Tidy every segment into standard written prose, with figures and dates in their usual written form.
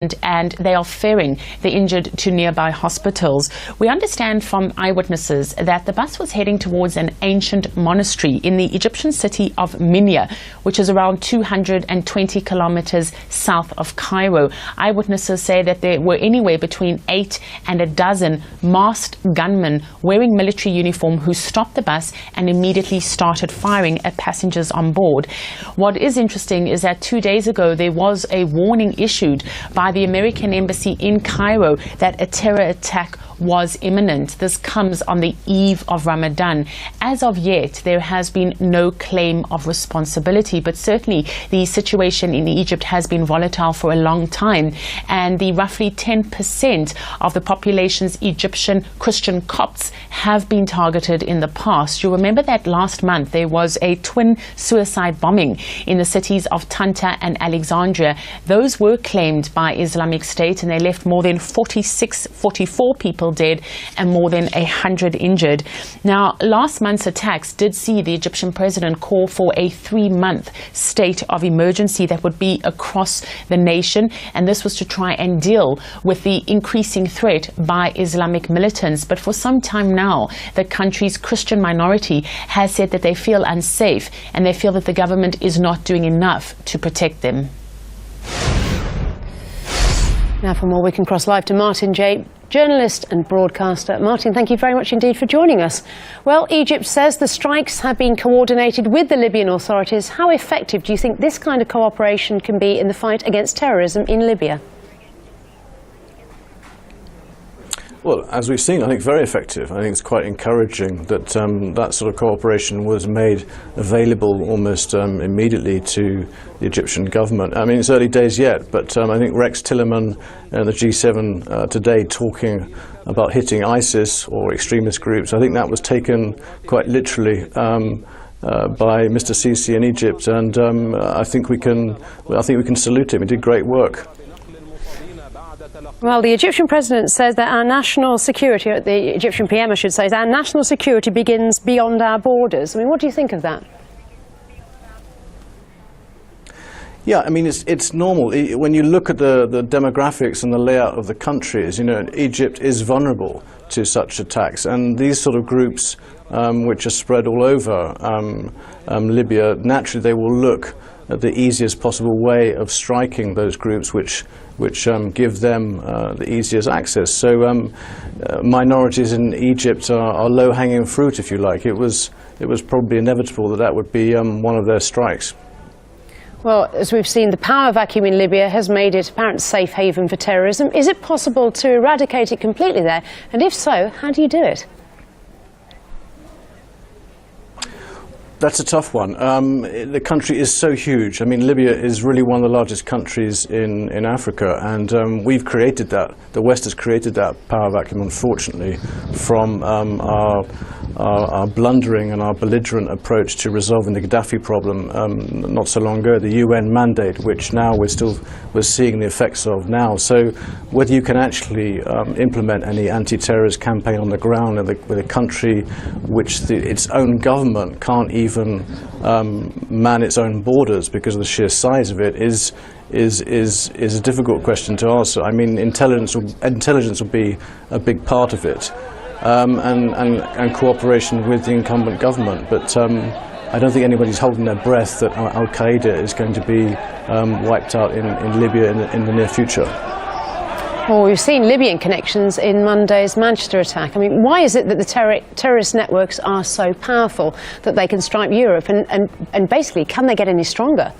and they are ferrying the injured to nearby hospitals. We understand from eyewitnesses that the bus was heading towards an ancient monastery in the Egyptian city of Minya, which is around 220 kilometers south of Cairo. Eyewitnesses say that there were anywhere between 8 and a dozen masked gunmen wearing military uniform who stopped the bus and immediately started firing at passengers on board. What is interesting is that 2 days ago there was a warning issued by the American embassy in Cairo that a terror attack was imminent. This comes on the eve of Ramadan. As of yet, there has been no claim of responsibility, but certainly the situation in Egypt has been volatile for a long time, and the roughly 10% of the population's Egyptian Christian Copts have been targeted in the past. You remember that last month there was a twin suicide bombing in the cities of Tanta and Alexandria. Those were claimed by Islamic State, and they left more than 44 people dead and more than 100 injured. Now, last month's attacks did see the Egyptian president call for a 3-month state of emergency that would be across the nation, and this was to try and deal with the increasing threat by Islamic militants. But for some time now, the country's Christian minority has said that they feel unsafe and they feel that the government is not doing enough to protect them. Now for more, we can cross live to Martin J., journalist and broadcaster. Martin, thank you very much indeed for joining us. Well, Egypt says the strikes have been coordinated with the Libyan authorities. How effective do you think this kind of cooperation can be in the fight against terrorism in Libya? Well, as we've seen, I think very effective. I think it's quite encouraging that that sort of cooperation was made available almost immediately to the Egyptian government. I mean, it's early days yet, but I think Rex Tillerman and the G7 today talking about hitting ISIS or extremist groups, I think that was taken quite literally by Mr. Sisi in Egypt, and I think we can salute him. He did great work. Well, the Egyptian president says that our national security, or the Egyptian PM I should say, our national security begins beyond our borders. I mean, what do you think of that? Yeah, I mean, it's normal. When you look at the demographics and the layout of the countries, you know, Egypt is vulnerable to such attacks. And these sort of groups, which are spread all over Libya, naturally they will look at the easiest possible way of striking those groups which give them the easiest access. So minorities in Egypt are low-hanging fruit, if you like. It was probably inevitable that would be one of their strikes. Well, as we've seen, the power vacuum in Libya has made it apparent safe haven for terrorism. Is it possible to eradicate it completely there? And if so, how do you do it? That's a tough one. The country is so huge. I mean, Libya is really one of the largest countries in Africa, and we've created that. The West has created that power vacuum, unfortunately, from our blundering and our belligerent approach to resolving the Gaddafi problem not so long ago, the UN mandate, which now we're seeing the effects of now. So whether you can actually implement any anti-terrorist campaign on the ground with a country which its own government can't even man its own borders because of the sheer size of it is a difficult question to answer. I mean, intelligence will be a big part of it, and cooperation with the incumbent government. But I don't think anybody's holding their breath that Al Qaeda is going to be wiped out in Libya in the near future. Well, we've seen Libyan connections in Monday's Manchester attack. I mean, why is it that the terrorist networks are so powerful that they can strike Europe? And basically, can they get any stronger?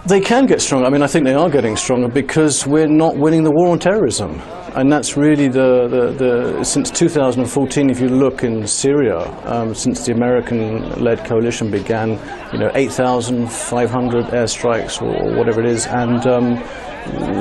They can get stronger. I mean, I think they are getting stronger because we're not winning the war on terrorism. And that's really since 2014, if you look in Syria, since the American-led coalition began, you know, 8,500 airstrikes or whatever it is, and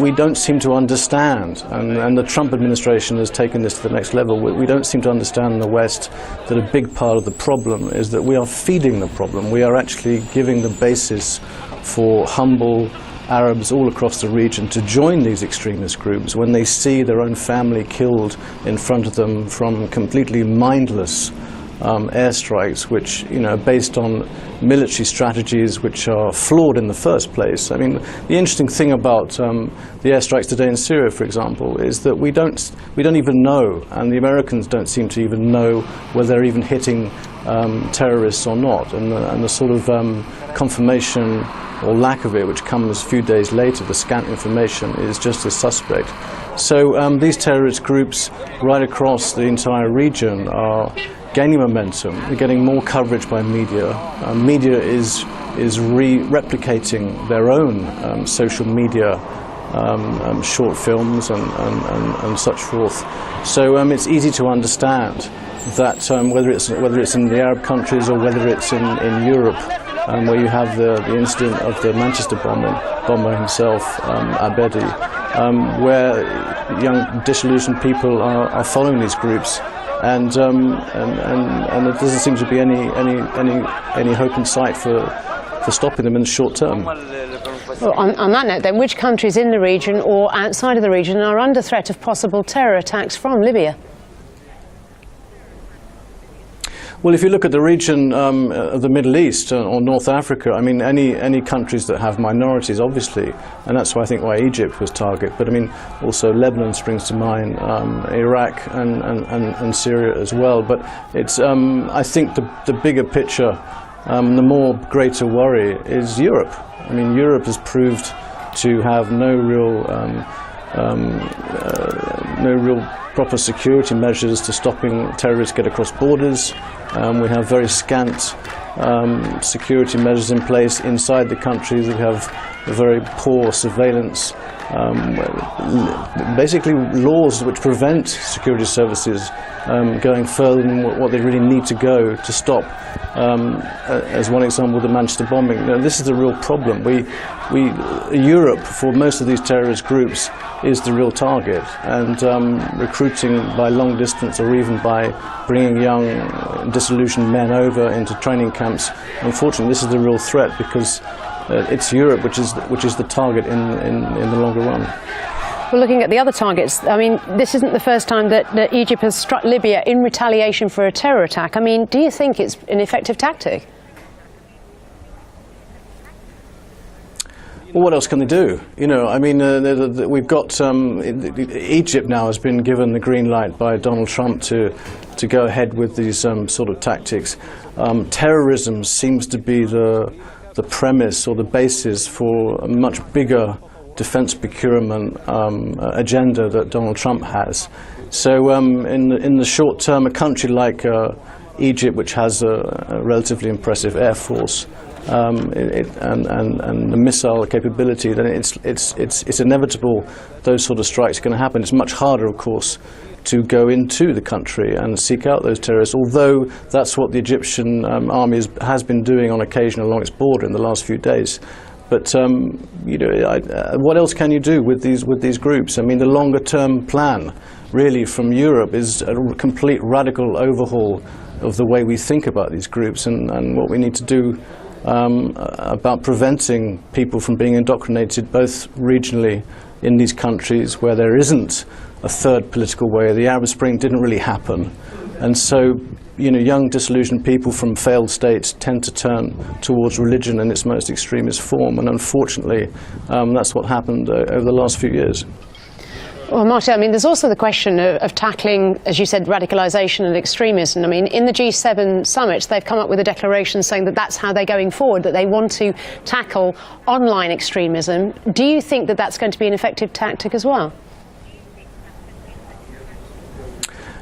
we don't seem to understand, and the Trump administration has taken this to the next level. We don't seem to understand in the West that a big part of the problem is that we are feeding the problem. We are actually giving the basis for humble Arabs all across the region to join these extremist groups when they see their own family killed in front of them from completely mindless airstrikes, which are based on military strategies which are flawed in the first place. I mean, the interesting thing about the airstrikes today in Syria, for example, is that we don't even know, and the Americans don't seem to even know whether they're even hitting terrorists or not, and the sort of confirmation or lack of it, which comes a few days later, the scant information, is just as suspect. So these terrorist groups right across the entire region are gaining momentum. They're getting more coverage by media. Media is replicating their own social media short films and such forth. So it's easy to understand that whether it's in the Arab countries or whether it's in Europe, where you have the incident of the Manchester bomber himself, Abedi, where young disillusioned people are following these groups, and there doesn't seem to be any hope in sight for stopping them in the short term. Well, on that note then, which countries in the region or outside of the region are under threat of possible terror attacks from Libya? Well, if you look at the region of the Middle East or North Africa, I mean, any countries that have minorities, obviously, and that's why I think why Egypt was target. But I mean, also Lebanon springs to mind, Iraq and Syria as well. But it's I think the bigger picture, the more greater worry is Europe. I mean, Europe has proved to have no real proper security measures to stopping terrorists get across borders. We have very scant security measures in place inside the country. We have a very poor surveillance, basically laws which prevent security services going further than what they really need to go to stop. As one example, the Manchester bombing. This is the real problem. Europe, for most of these terrorist groups, is the real target, and recruiting by long distance or even by bringing young disillusioned men over into training camps. Unfortunately, this is the real threat, because it's Europe which is the target in the longer run. Well, looking at the other targets, I mean, this isn't the first time that Egypt has struck Libya in retaliation for a terror attack. I mean, do you think it's an effective tactic? Well, what else can they do? I mean, we've got Egypt now has been given the green light by Donald Trump to go ahead with these sort of tactics. Terrorism seems to be the premise or the basis for a much bigger defense procurement agenda that Donald Trump has. So in the short term, a country like Egypt, which has a relatively impressive air force, and the missile capability, then it's inevitable those sort of strikes are going to happen. It's much harder, of course, to go into the country and seek out those terrorists, although that's what the Egyptian army has been doing on occasion along its border in the last few days. But what else can you do with these groups? I mean, the longer-term plan, really, from Europe is a complete radical overhaul of the way we think about these groups and what we need to do about preventing people from being indoctrinated, both regionally in these countries where there isn't a third political way. The Arab Spring didn't really happen, and so young disillusioned people from failed states tend to turn towards religion in its most extremist form, and unfortunately that's what happened over the last few years. Well, Martin, I mean, there's also the question of tackling, as you said, radicalisation and extremism. I mean, in the G7 summit, they've come up with a declaration saying that that's how they're going forward, that they want to tackle online extremism. Do you think that that's going to be an effective tactic as well?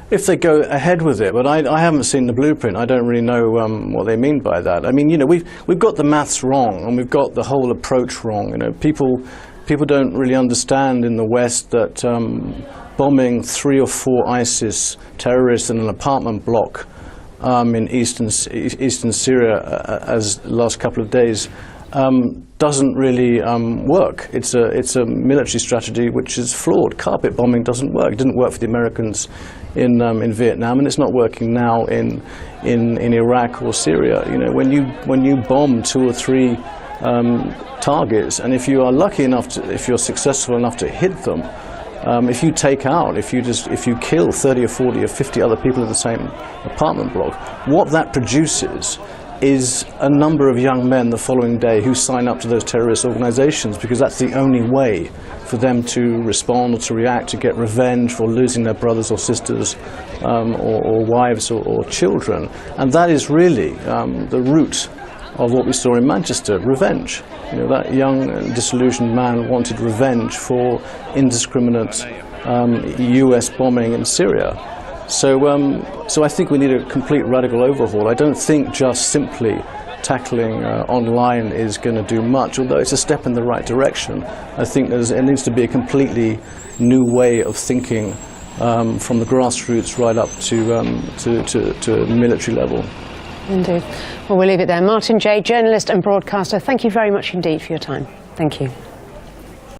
If they go ahead with it, but I haven't seen the blueprint. I don't really know what they mean by that. I mean, we've got the maths wrong, and we've got the whole approach wrong. People don't really understand in the West that bombing 3 or 4 ISIS terrorists in an apartment block in eastern Syria as the last couple of days doesn't really work. It's a military strategy which is flawed. Carpet bombing doesn't work. It didn't work for the Americans in Vietnam, and it's not working now in Iraq or Syria. When you bomb 2 or 3 targets, and if you are lucky enough if you're successful enough to hit them, if you take out, if you kill 30 or 40 or 50 other people in the same apartment block, what that produces is a number of young men the following day who sign up to those terrorist organizations, because that's the only way for them to respond or to react, to get revenge for losing their brothers or sisters or wives or children. And that is really the root of what we saw in Manchester, revenge. You know, that young disillusioned man wanted revenge for indiscriminate US bombing in Syria. So I think we need a complete radical overhaul. I don't think just simply tackling online is going to do much, although it's a step in the right direction. I think it needs to be a completely new way of thinking from the grassroots right up to military level. Indeed. Well, we'll leave it there. Martin Jay, journalist and broadcaster, thank you very much indeed for your time. Thank you.